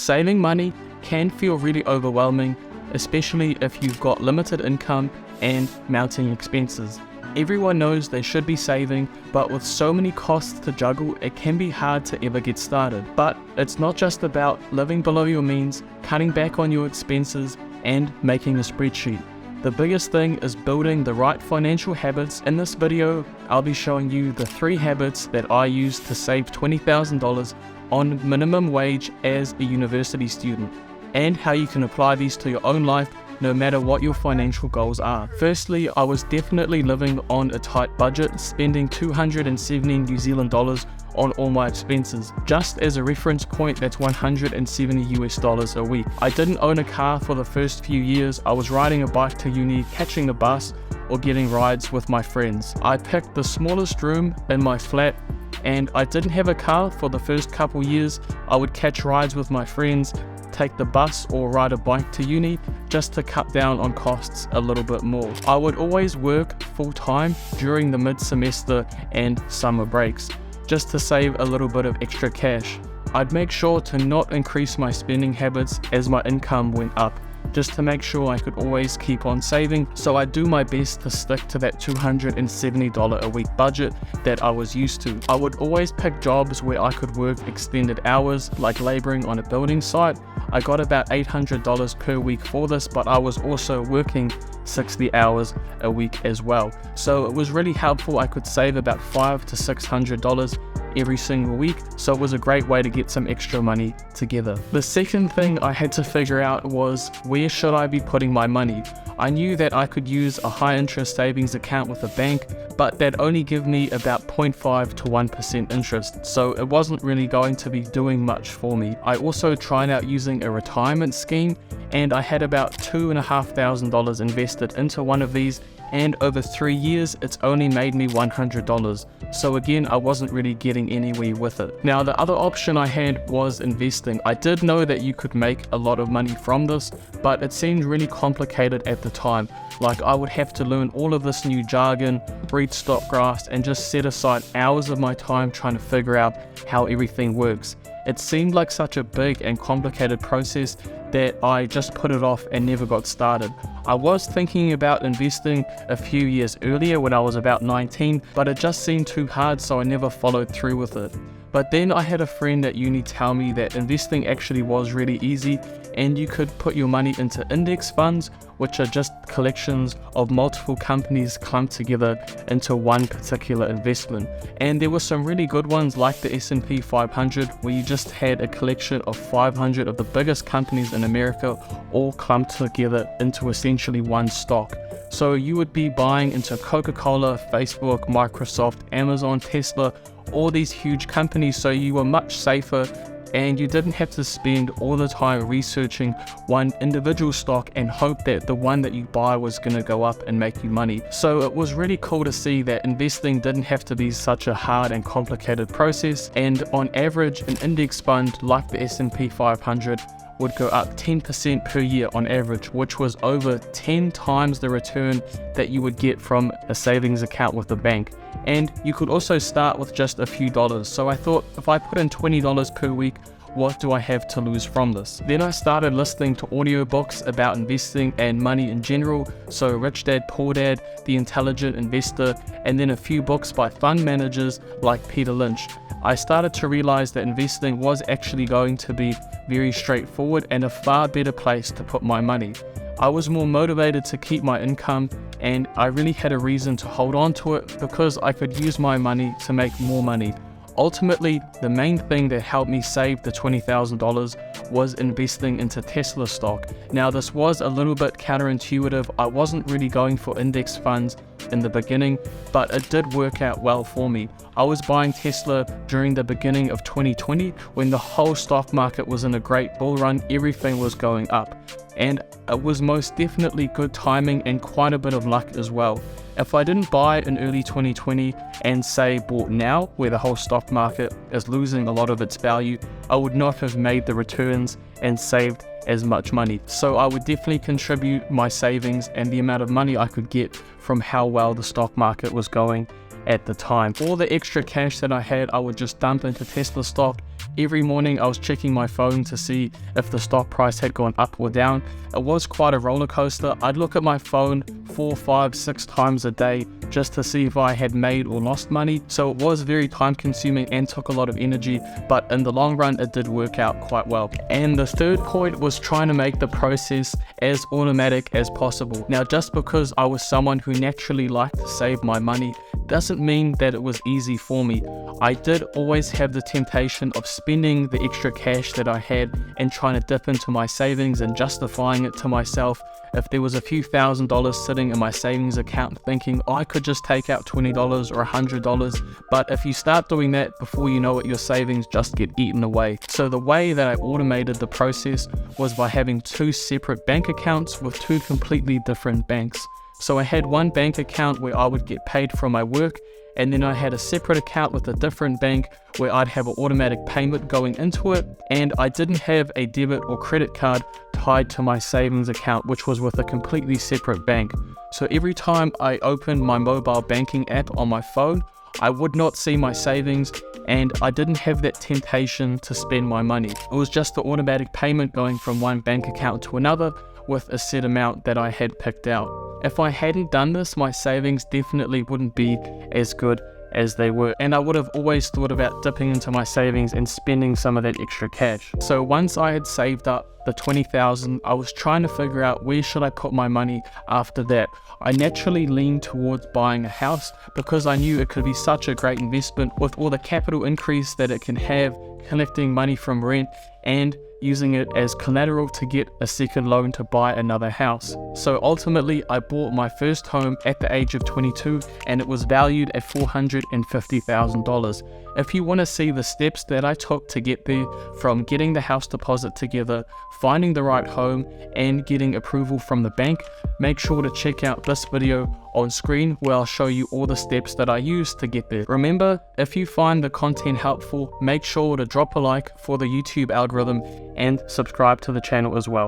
Saving money can feel really overwhelming, especially if you've got limited income and mounting expenses. Everyone knows they should be saving, but with so many costs to juggle, it can be hard to ever get started. But it's not just about living below your means, cutting back on your expenses, and making a spreadsheet. The biggest thing is building the right financial habits. In this video, I'll be showing you the 3 habits that I use to save $20,000 on minimum wage as a university student, and how you can apply these to your own life no matter what your financial goals are. Firstly, I was definitely living on a tight budget, spending 270 New Zealand dollars on all my expenses. Just as a reference point, that's $170 a week. I didn't own a car for the first few years. I was riding a bike to uni, catching the bus, or getting rides with my friends. I picked the smallest room in my flat, and I didn't have a car for the first couple years. I would catch rides with my friends, take the bus or ride a bike to uni just to cut down on costs a little bit more. I would always work full-time during the mid-semester and summer breaks just to save a little bit of extra cash. I'd make sure to not increase my spending habits as my income went up, just to make sure I could always keep on saving. So I do my best to stick to that $270 a week budget that I was used to. I would always pick jobs where I could work extended hours, like laboring on a building site. I got about $800 per week for this, but I was also working 60 hours a week as well. So it was really helpful. I could save about $500 to $600 every single week, so it was a great way to get some extra money together. The second thing I had to figure out was, where should I be putting my money? I knew that I could use a high interest savings account with a bank, but that only give me about 0.5 to 1% interest, so it wasn't really going to be doing much for me. I also tried out using a retirement scheme, and I had about $2,500 invested into one of these, and over 3 years it's only made me $100. So again, I wasn't really getting anywhere with it. Now, the other option I had was investing. I did know that you could make a lot of money from this, but it seemed really complicated at the time. Like, I would have to learn all of this new jargon, read stock graphs, and just set aside hours of my time trying to figure out how everything works. It seemed like such a big and complicated process that I just put it off and never got started. I was thinking about investing a few years earlier when I was about 19, but it just seemed too hard, so I never followed through with it. But then I had a friend at uni tell me that investing actually was really easy, and you could put your money into index funds, which are just collections of multiple companies clumped together into one particular investment. And there were some really good ones like the S&P 500, where you just had a collection of 500 of the biggest companies in America all clumped together into essentially one stock. So you would be buying into Coca-Cola, Facebook, Microsoft, Amazon, Tesla, all these huge companies, so you were much safer, and you didn't have to spend all the time researching one individual stock and hope that the one that you buy was going to go up and make you money. So it was really cool to see that investing didn't have to be such a hard and complicated process, and on average an index fund like the S&P 500 would go up 10% per year on average, which was over 10 times the return that you would get from a savings account with a bank. And you could also start with just a few dollars. So I thought, if I put in $20 per week, what do I have to lose from this? Then I started listening to audiobooks about investing and money in general. So Rich Dad, Poor Dad, The Intelligent Investor, and then a few books by fund managers like Peter Lynch. I started to realize that investing was actually going to be very straightforward and a far better place to put my money. I was more motivated to keep my income, and I really had a reason to hold on to it because I could use my money to make more money. Ultimately, the main thing that helped me save the $20,000 was investing into Tesla stock. Now, this was a little bit counterintuitive. I wasn't really going for index funds in the beginning, but it did work out well for me. I was buying Tesla during the beginning of 2020 when the whole stock market was in a great bull run. Everything was going up, and it was most definitely good timing and quite a bit of luck as well. If I didn't buy in early 2020 and say bought now, where the whole stock market is losing a lot of its value, I would not have made the returns and saved as much money. So I would definitely contribute my savings and the amount of money I could get from how well the stock market was going at the time. All the extra cash that I had, I would just dump into Tesla stock Every morning I was checking my phone to see if the stock price had gone up or down. It was quite a roller coaster. I'd look at my phone 4, 5, 6 times a day just to see if I had made or lost money. So it was very time consuming and took a lot of energy, but in the long run it did work out quite well. And the third point was trying to make the process as automatic as possible. Now, just because I was someone who naturally liked to save my money doesn't mean that it was easy for me. I did always have the temptation of spending the extra cash that I had and trying to dip into my savings and justifying it to myself. If there was a few $1,000s sitting in my savings account, thinking, oh, I could just take out $20 or $100. But if you start doing that, before you know it, your savings just get eaten away. So the way that I automated the process was by having 2 separate bank accounts with 2 completely different banks. So I had one bank account where I would get paid from my work, and then I had a separate account with a different bank where I'd have an automatic payment going into it, and I didn't have a debit or credit card tied to my savings account, which was with a completely separate bank. So every time I opened my mobile banking app on my phone, I would not see my savings, and I didn't have that temptation to spend my money. It was just the automatic payment going from one bank account to another with a set amount that I had picked out. If I hadn't done this, my savings definitely wouldn't be as good as they were, and I would have always thought about dipping into my savings and spending some of that extra cash. So once I had saved up the $20,000, I was trying to figure out where should I put my money after that. I naturally leaned towards buying a house because I knew it could be such a great investment with all the capital increase that it can have, collecting money from rent and using it as collateral to get a second loan to buy another house. So ultimately I bought my first home at the age of 22, and it was valued at $450,000. If you want to see the steps that I took to get there, from getting the house deposit together, finding the right home, and getting approval from the bank, make sure to check out this video on screen where I'll show you all the steps that I used to get there. Remember, if you find the content helpful, make sure to drop a like for the YouTube algorithm and subscribe to the channel as well.